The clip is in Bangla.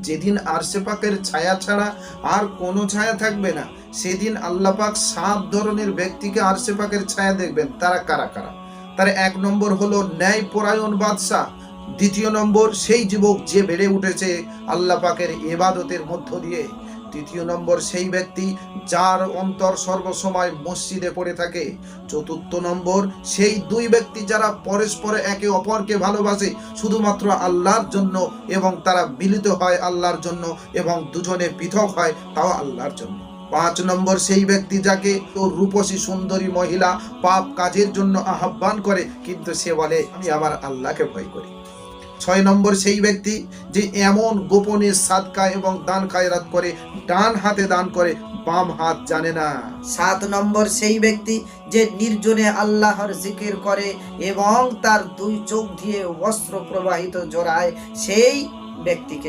যেদিন আরশে পাকের ছায়া ছাড়া আর কোনো ছায়া থাকবে না, সেদিন আল্লাহ পাক 7 ধরনের ব্যক্তিকে আরশে পাকের ছায়া দেখবেন। তারা কারা কারা? তার 1 নম্বর হলো ন্যায় পরায়ণ বাদশা। দ্বিতীয় নম্বর সেই যুবক যে বেড়ে উঠেছে আল্লাহ পাকের ইবাদতের মধ্য দিয়ে। তৃতীয় নম্বর সেই ব্যক্তি যার অন্তর সর্বসময় মসজিদে পড়ে থাকে। চতুর্থ নম্বর সেই 2 ব্যক্তি যারা পরস্পর একে অপরকে ভালোবাসে শুধুমাত্র আল্লাহর জন্য, এবং তারা মিলিত হয় আল্লাহর জন্য, এবং দুজনে পৃথক হয় তাও আল্লাহর জন্য। 5 নম্বর সেই ব্যক্তি যাকে রূপসী সুন্দরী মহিলা পাপ কাজের জন্য আহ্বান করে, কিন্তু সে বলে আমি আমার আল্লাহকে ভয় করি। 6 নম্বর সেই ব্যক্তি যে এমন গোপনে সাদকা এবং দান খায়রাত করে, ডান হাতে দান করে, বাম হাত জানে না। 7 নম্বর সেই ব্যক্তি যে নির্জনে আল্লাহর জিকির করে এবং তার 2 চোখ দিয়ে অশ্রু প্রবাহিত জড়ায়, সেই ব্যক্তিকে